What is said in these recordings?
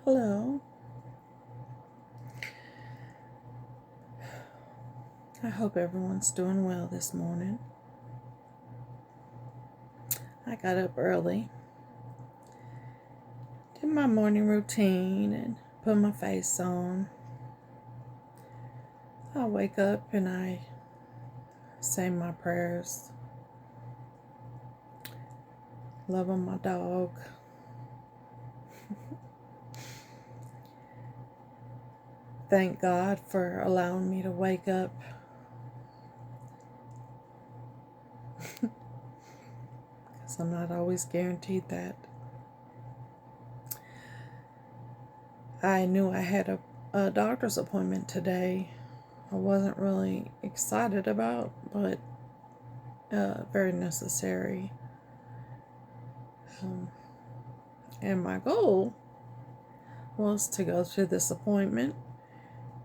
Hello. I hope everyone's doing well this morning. I got up early, did my morning routine, and put my face on. I wake up and I say my prayers. Love on my dog. Thank God for allowing me to wake up. Because I'm not always guaranteed that. I knew I had a doctor's appointment today. I wasn't really excited about, but very necessary. And my goal was to go to this appointment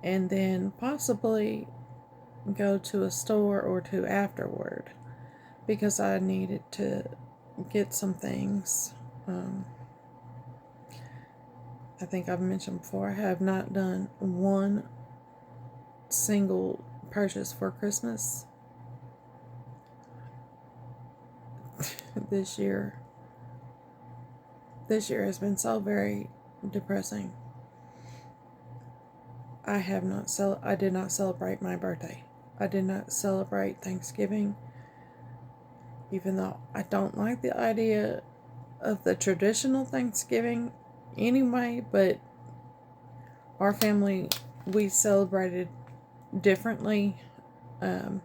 and then possibly go to a store or two afterward because I needed to get some things. I think I've mentioned before, I have not done one single purchase for Christmas this year. This year has been so very depressing. I did not celebrate my birthday. I did not celebrate Thanksgiving, even though I don't like the idea of the traditional Thanksgiving anyway, but our family, we celebrated differently in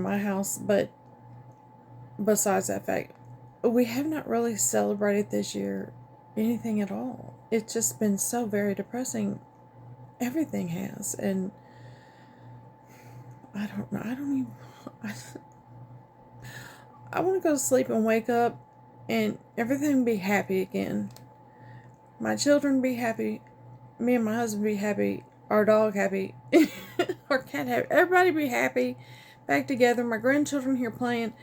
my house, but besides that fact, we have not really celebrated this year anything at all. It's just been so very depressing. Everything has, and I don't know. I want to go to sleep and wake up and everything be happy again. My children be happy. Me and my husband be happy. Our dog happy. Our cat happy. Everybody be happy. Back together. My grandchildren here playing.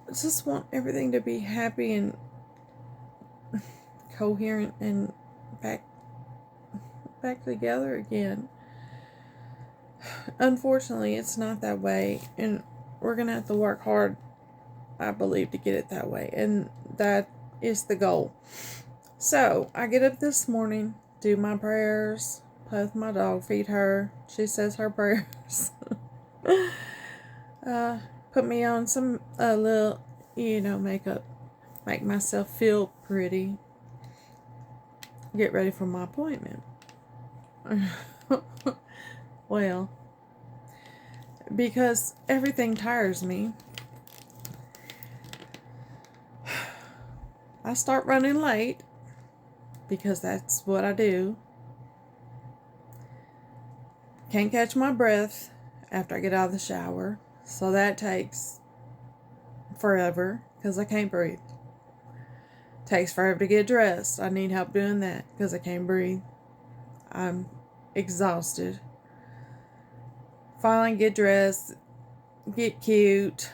I just want everything to be happy and coherent and back together again. Unfortunately, it's not that way, and we're going to have to work hard, I believe, to get it that way, and that is the goal. So, I get up this morning, do my prayers, play with my dog, feed her, she says her prayers, put me on some little, makeup, make myself feel pretty, get ready for my appointment. Well, because everything tires me, I start running late because that's what I do. Can't catch my breath after I get out of the shower, so that takes forever because I can't breathe. Takes forever to get dressed. I need help doing that because I can't breathe. I'm exhausted. Finally get dressed, get cute.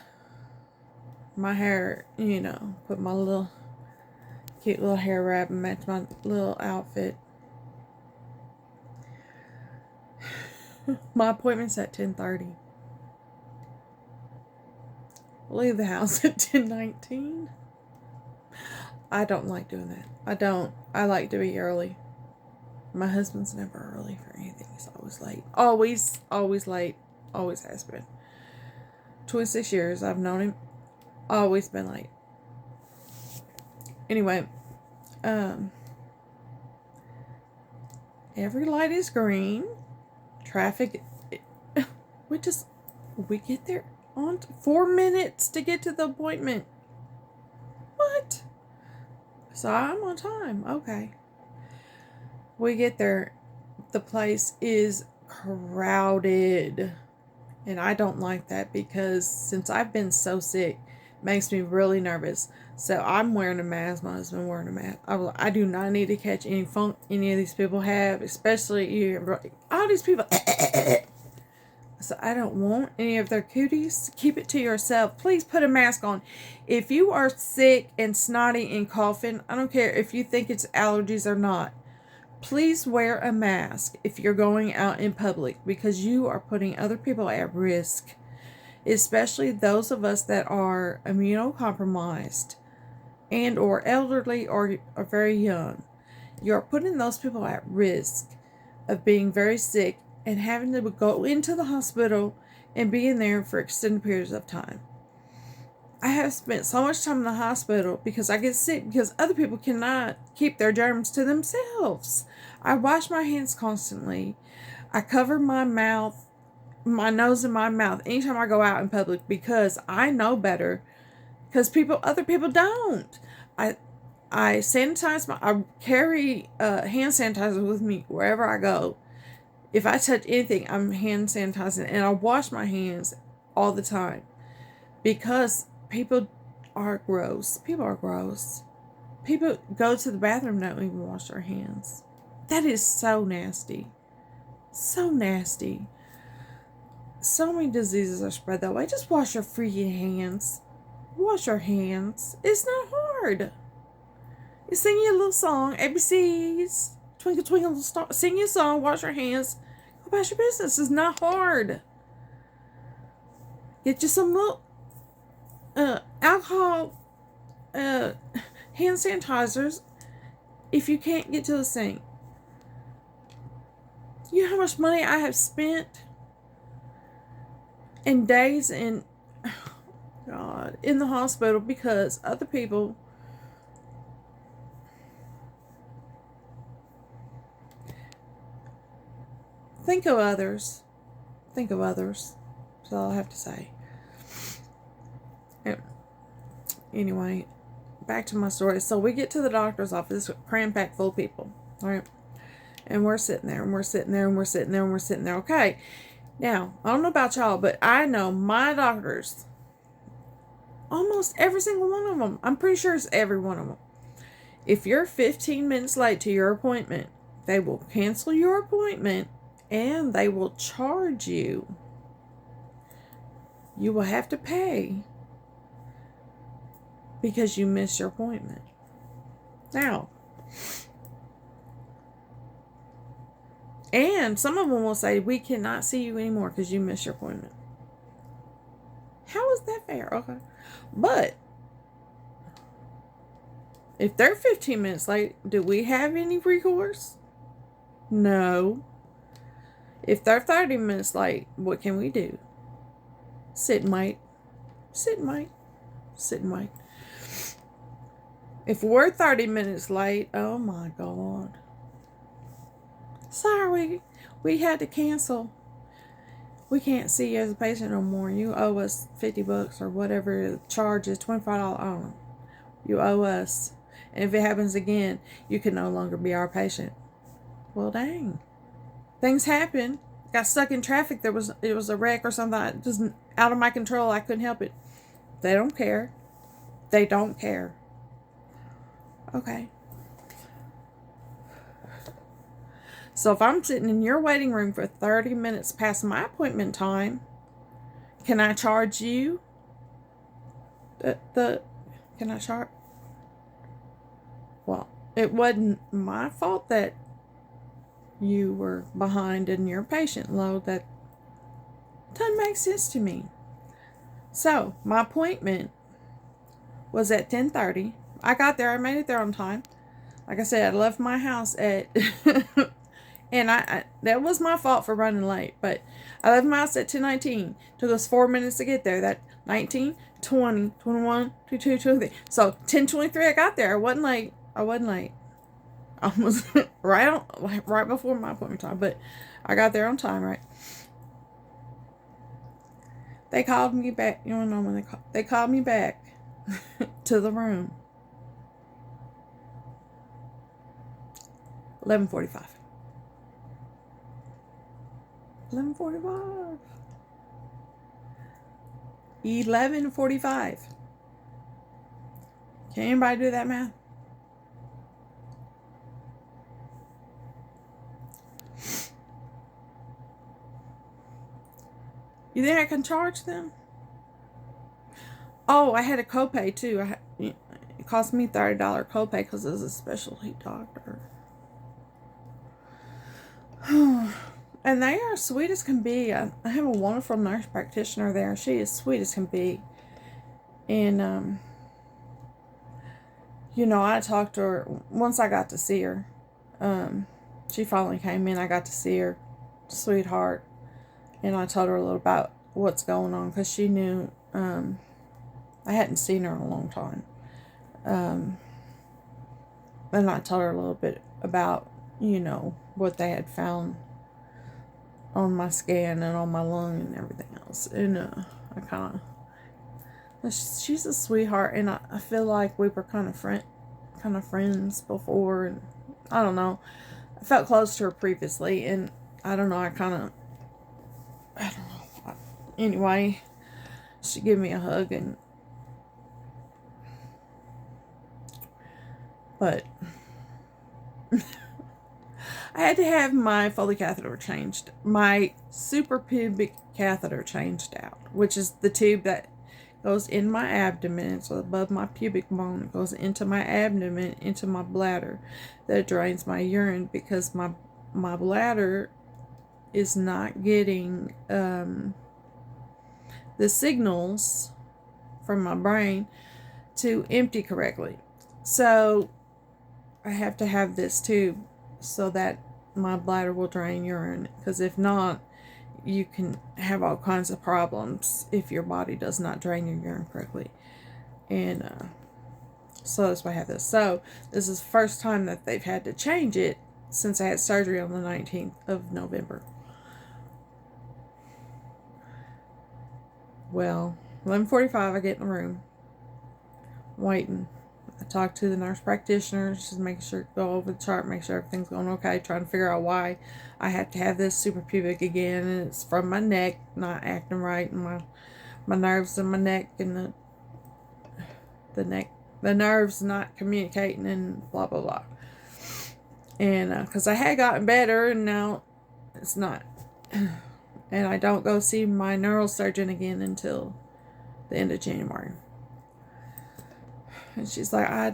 My hair, put my little cute little hair wrap and match my little outfit. My appointment's at 10:30. Leave the house at 10:19. I don't like doing that. I like to be early. My husband's never early for anything. He's always late. Always late. Always has been. 26 years I've known him. Always been late. Anyway, every light is green. Traffic, we get there on 4 minutes to get to the appointment. What? So I'm on time. Okay. We get there. The place is crowded. And I don't like that because since I've been so sick, it makes me really nervous. So I'm wearing a mask. My husband wearing a mask. I do not need to catch any funk any of these people have, especially all these people. So I don't want any of their cooties. Keep it to yourself. Please put a mask on. If you are sick and snotty and coughing, I don't care if you think it's allergies or not. Please wear a mask if you're going out in public, because you are putting other people at risk, especially those of us that are immunocompromised and or elderly or are very young. You're putting those people at risk of being very sick and having to go into the hospital and be in there for extended periods of time. I have spent so much time in the hospital because I get sick because other people cannot keep their germs to themselves. I wash my hands constantly. I cover my mouth, my nose and my mouth anytime I go out in public because I know better. Because other people don't. I sanitize I carry hand sanitizer with me wherever I go. If I touch anything, I'm hand sanitizing, and I wash my hands all the time because people are gross. People are gross. People go to the bathroom and don't even wash their hands. That is so nasty. So nasty. So many diseases are spread that way. Just wash your freaking hands. Wash your hands. It's not hard. You sing your little song, ABCs, twinkle twinkle star. Sing your song, wash your hands, go about your business. It's not hard. Get you some little alcohol, hand sanitizers. If you can't get to the sink, you know how much money I have spent in days in the hospital because other people. Think of others. Think of others. That's all I have to say. Anyway, back to my story. So we get to the doctor's office, cram packed full of people. All right. And we're sitting there, and we're sitting there, and we're sitting there, and we're sitting there. Okay. Now, I don't know about y'all, but I know my doctors, almost every single one of them. I'm pretty sure it's every one of them. If you're 15 minutes late to your appointment, they will cancel your appointment and they will charge you. You will have to pay because you missed your appointment. Now, and some of them will say, we cannot see you anymore because you missed your appointment. How is that fair? Okay. But if they're 15 minutes late, do we have any recourse? No. If they're 30 minutes late, what can we do? Sit and wait. Sit and wait. Sit and wait. If we're 30 minutes late, oh my God. Sorry, we had to cancel. We can't see you as a patient no more. You owe us $50 or whatever the charge is, $25. I don't know. You owe us. And if it happens again, you can no longer be our patient. Well, dang. Things happen. Got stuck in traffic. It was a wreck or something. Just out of my control. I couldn't help it. They don't care. They don't care. Okay. So if I'm sitting in your waiting room for 30 minutes past my appointment time, can I charge you? Can I charge? Well, it wasn't my fault that you were behind in your patient load. That doesn't make sense to me. So my appointment was at 10:30. I got there. I made it there on time. Like I said, I left my house at and I that was my fault for running late, but I left my house at 10:19. Took us 4 minutes to get there. That 19, 20, 21, 22, 23. So 10:23 I got there. I wasn't late. I was right before my appointment time, but I got there on time, right? They called me back. You don't know when they called me back to the room. 11:45. 11:45. 11:45. Can anybody do that math? You think I can charge them? Oh, I had a copay too. It cost me $30 copay because it was a specialty doctor. And they are sweet as can be. I have a wonderful nurse practitioner there. She is sweet as can be. And, I talked to her once I got to see her. She finally came in. I got to see her. Sweetheart. And I told her a little about what's going on because she knew I hadn't seen her in a long time. And I told her a little bit about, what they had found on my scan and on my lung and everything else. And I kind of, she's a sweetheart, and I feel like we were kind of friends before, and I don't know. I felt close to her previously, and I don't know. I don't know. Anyway, she gave me a hug, but I had to have my Foley catheter changed. My suprapubic catheter changed out, which is the tube that goes in my abdomen. So above my pubic bone, it goes into my abdomen, into my bladder, that drains my urine because my bladder is not getting the signals from my brain to empty correctly. So I have to have this tube so that my bladder will drain urine, because if not, you can have all kinds of problems if your body does not drain your urine correctly. And so that's why I have this. So this is the first time that they've had to change it since I had surgery on the 19th of November. Well, 11:45, I get in the room, waiting. I talk to the nurse practitioner, just making sure, go over the chart, make sure everything's going okay, trying to figure out why I have to have this suprapubic again, and it's from my neck not acting right, and my nerves in my neck, and the nerves not communicating, and blah blah blah. And because I had gotten better, and now it's not. And I don't go see my neurosurgeon again until the end of January. And she's like,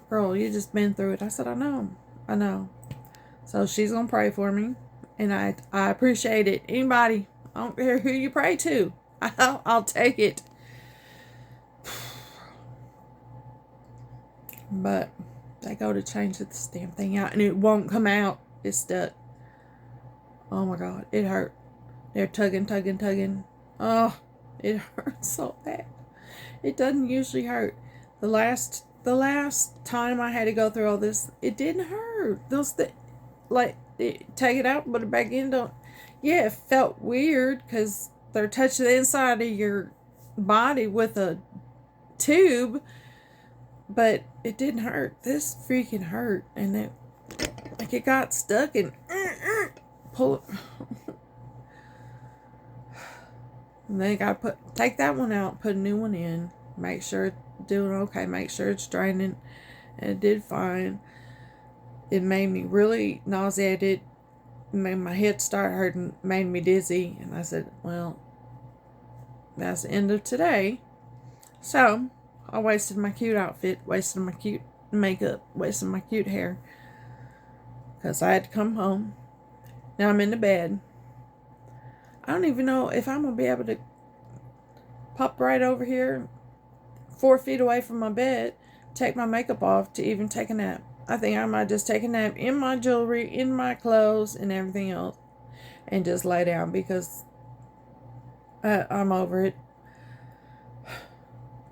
girl, you just been through it. I said, I know. So she's going to pray for me. And I appreciate it. Anybody, I don't care who you pray to. I'll take it. But they go to change this damn thing out, and it won't come out. It's stuck. Oh my God, it hurt. They're tugging. Oh, it hurts so bad. It doesn't usually hurt. The last time I had to go through all this, it didn't hurt. Take it out, put it back in. Yeah, it felt weird because they're touching the inside of your body with a tube, but it didn't hurt. This freaking hurt, and it got stuck and pull it. And then you gotta take that one out, put a new one in, make sure it's doing okay, make sure it's draining, and it did fine. It made me really nauseated, made my head start hurting, made me dizzy, and I said, well, that's the end of today. So I wasted my cute outfit, wasted my cute makeup, wasted my cute hair, because I had to come home. Now I'm in the bed. I don't even know if I'm going to be able to pop right over here 4 feet away from my bed, take my makeup off to even take a nap. I think I might just take a nap in my jewelry, in my clothes, and everything else, and just lay down because I'm over it.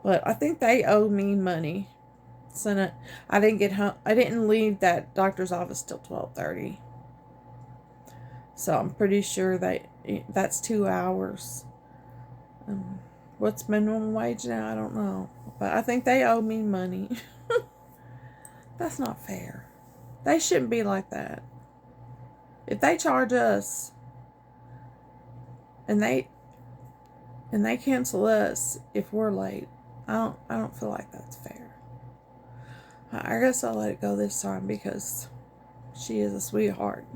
But I think they owe me money. So I didn't get home. I didn't leave that doctor's office till 12:30. So I'm pretty sure that's 2 hours. What's minimum wage now? I don't know. But I think they owe me money. That's not fair. They shouldn't be like that. If they charge us and they cancel us if we're late, I don't feel like that's fair. I guess I'll let it go this time because she is a sweetheart.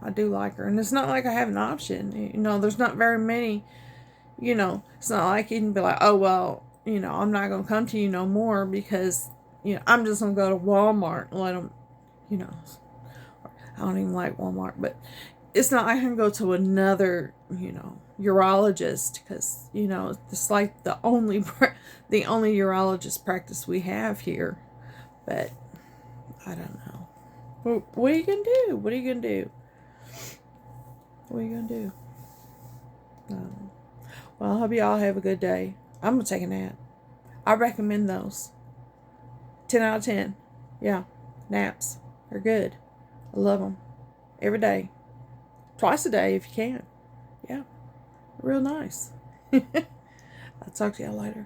I do like her, and it's not like I have an option. There's not very many It's not like you can be like, oh, well, I'm not going to come to you no more because, I'm just going to go to Walmart and let them, you know, I don't even like Walmart, but it's not like I can go to another, urologist because, it's like the only urologist practice we have here. But I don't know. What are you going to do? What are you going to do? What are you going to do? Well, I hope you all have a good day. I'm going to take a nap. I recommend those. 10 out of 10. Yeah, naps are good. I love them. Every day. Twice a day if you can. Yeah, real nice. I'll talk to y'all later.